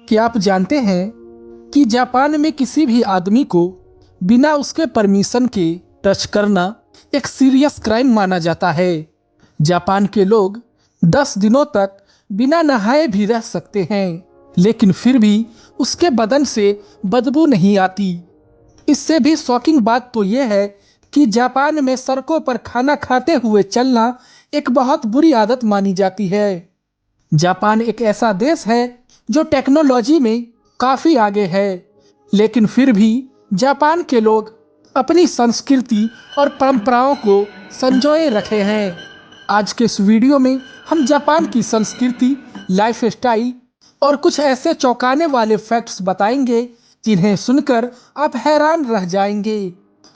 क्या आप जानते हैं कि जापान में किसी भी आदमी को बिना उसके परमिशन के टच करना एक सीरियस क्राइम माना जाता है। जापान के लोग 10 दिनों तक बिना नहाए भी रह सकते हैं, लेकिन फिर भी उसके बदन से बदबू नहीं आती। इससे भी शॉकिंग बात तो यह है कि जापान में सड़कों पर खाना खाते हुए चलना एक बहुत बुरी आदत मानी जाती है। जापान एक ऐसा देश है जो टेक्नोलॉजी में काफी आगे है, लेकिन फिर भी जापान के लोग अपनी संस्कृति और परंपराओं को संजोए रखे हैं। आज के इस वीडियो में हम जापान की संस्कृति, लाइफ स्टाइल और कुछ ऐसे चौंकाने वाले फैक्ट्स बताएंगे जिन्हें सुनकर आप हैरान रह जाएंगे।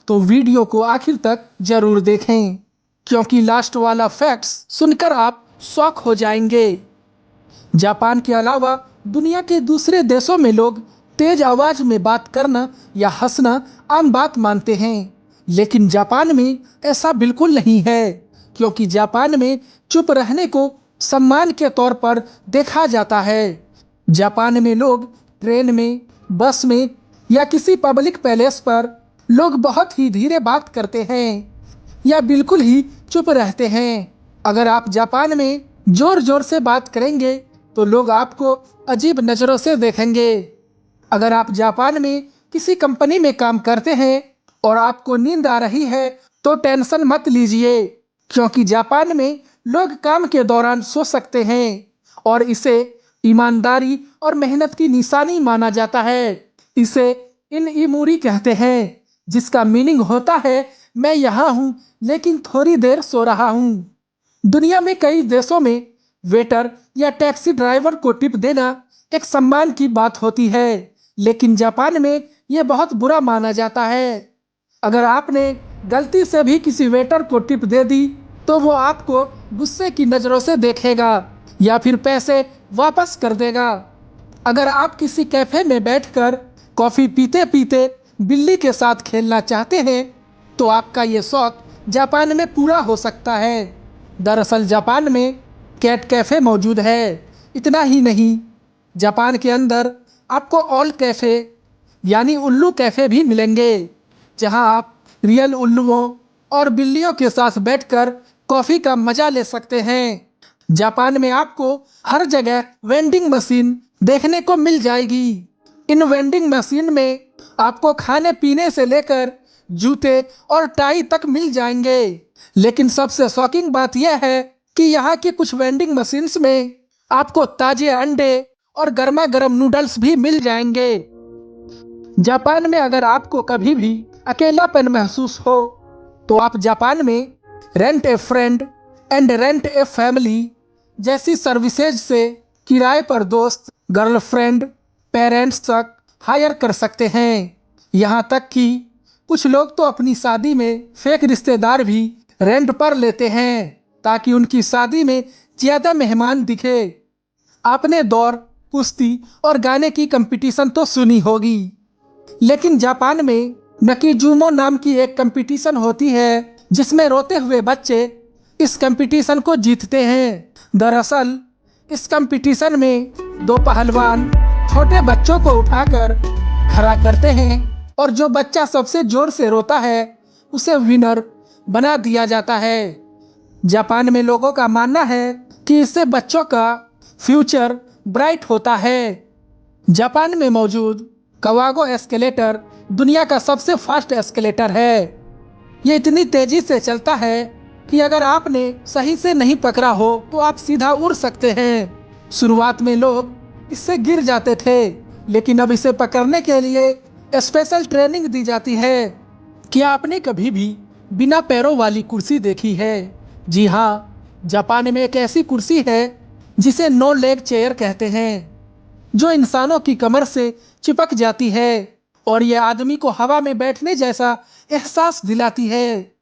तो वीडियो को आखिर तक जरूर देखें, क्योंकि लास्ट वाला फैक्ट्स सुनकर आप शॉक हो जाएंगे। जापान के अलावा दुनिया के दूसरे देशों में लोग तेज आवाज में बात करना या हंसना आम बात मानते हैं, लेकिन जापान में ऐसा बिल्कुल नहीं है, क्योंकि जापान में चुप रहने को सम्मान के तौर पर देखा जाता है। जापान में लोग ट्रेन में, बस में या किसी पब्लिक प्लेस पर लोग बहुत ही धीरे बात करते हैं या बिल्कुल ही चुप रहते हैं। अगर आप जापान में जोर जोर से बात करेंगे तो लोग आपको अजीब नज़रों से देखेंगे। अगर आप जापान में किसी कंपनी में काम करते हैं और आपको नींद आ रही है तो टेंशन मत लीजिए, क्योंकि जापान में लोग काम के दौरान सो सकते हैं और इसे ईमानदारी और मेहनत की निशानी माना जाता है। इसे इन इमूरी कहते हैं, जिसका मीनिंग होता है मैं यहाँ हूँ लेकिन थोड़ी देर सो रहा हूँ। दुनिया में कई देशों में वेटर या टैक्सी ड्राइवर को टिप देना एक सम्मान की बात होती है, लेकिन जापान में यह बहुत बुरा माना जाता है। अगर आपने गलती से भी किसी वेटर को टिप दे दी तो वो आपको गुस्से की नज़रों से देखेगा या फिर पैसे वापस कर देगा। अगर आप किसी कैफे में बैठकर कॉफी पीते पीते बिल्ली के साथ खेलना चाहते हैं तो आपका ये शौक जापान में पूरा हो सकता है। दरअसल जापान में कैट कैफे मौजूद है। इतना ही नहीं, जापान के अंदर आपको ऑल कैफे यानी उल्लू कैफे भी मिलेंगे, जहां आप रियल उल्लुओं और बिल्लियों के साथ बैठकर कॉफी का मजा ले सकते हैं। जापान में आपको हर जगह वेंडिंग मशीन देखने को मिल जाएगी। इन वेंडिंग मशीन में आपको खाने पीने से लेकर जूते और टाई तक मिल जाएंगे, लेकिन सबसे शॉकिंग बात यह है कि यहाँ की कुछ वेंडिंग मशीन्स में आपको ताजे अंडे और गर्मा गर्म नूडल्स भी मिल जाएंगे। जापान में अगर आपको कभी भी अकेलापन महसूस हो तो आप जापान में rent a friend and rent a family जैसी सर्विसेज से किराए पर दोस्त, गर्लफ्रेंड, पेरेंट्स तक हायर कर सकते हैं। यहाँ तक कि कुछ लोग तो अपनी शादी में फेक रिश्तेदार भी रेंट पर लेते हैं ताकि उनकी शादी में ज़्यादा मेहमान दिखे। आपने दौड़, कुश्ती और गाने की कंपटीशन तो सुनी होगी, लेकिन जापान में नकीजुमो नाम की एक कंपटीशन होती है जिसमें रोते हुए बच्चे इस कंपटीशन को जीतते हैं। दरअसल इस कंपटीशन में दो पहलवान छोटे बच्चों को उठाकर खड़ा करते हैं और जो बच्चा सबसे जोर से रोता है उसे विनर बना दिया जाता है। जापान में लोगों का मानना है कि इससे बच्चों का फ्यूचर ब्राइट होता है। जापान में मौजूद कवागो एस्केलेटर दुनिया का सबसे फास्ट एस्केलेटर है। ये इतनी तेजी से चलता है कि अगर आपने सही से नहीं पकड़ा हो तो आप सीधा उड़ सकते हैं। शुरुआत में लोग इससे गिर जाते थे, लेकिन अब इसे पकड़ने के लिए स्पेशल ट्रेनिंग दी जाती है। क्या आपने कभी भी बिना पैरों वाली कुर्सी देखी है? जी हाँ, जापान में एक ऐसी कुर्सी है जिसे नो लेग चेयर कहते हैं, जो इंसानों की कमर से चिपक जाती है और यह आदमी को हवा में बैठने जैसा एहसास दिलाती है।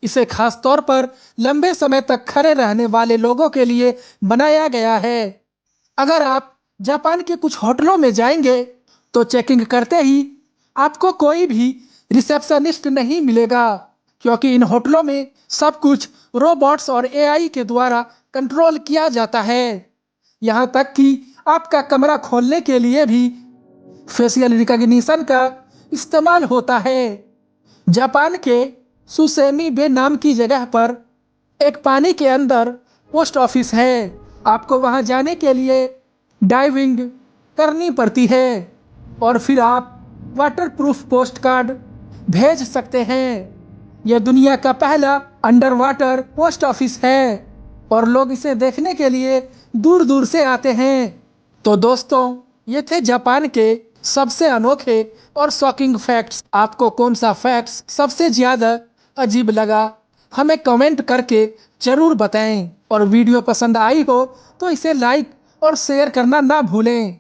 इसे खास तौर पर लंबे समय तक खड़े रहने वाले लोगों के लिए बनाया गया है। अगर आप जापान के कुछ होटलों में जाएंगे तो चेकिंग करते ही आपको कोई भी रिसेप्शनिस्ट नहीं मिलेगा, क्योंकि इन होटलों में सब कुछ रोबोट्स और एआई के द्वारा कंट्रोल किया जाता है। यहाँ तक कि आपका कमरा खोलने के लिए भी फेशियल रिकॉग्निशन का इस्तेमाल होता है। जापान के सुसेमी बे नाम की जगह पर एक पानी के अंदर पोस्ट ऑफिस है। आपको वहां जाने के लिए डाइविंग करनी पड़ती है और फिर आप वाटरप्रूफ पोस्ट कार्ड भेज सकते हैं। यह दुनिया का पहला अंडर वाटर पोस्ट ऑफिस है और लोग इसे देखने के लिए दूर दूर से आते हैं। तो दोस्तों, ये थे जापान के सबसे अनोखे और शॉकिंग फैक्ट्स। आपको कौन सा फैक्ट्स सबसे ज्यादा अजीब लगा, हमें कमेंट करके जरूर बताएं। और वीडियो पसंद आई हो तो इसे लाइक और शेयर करना ना भूलें।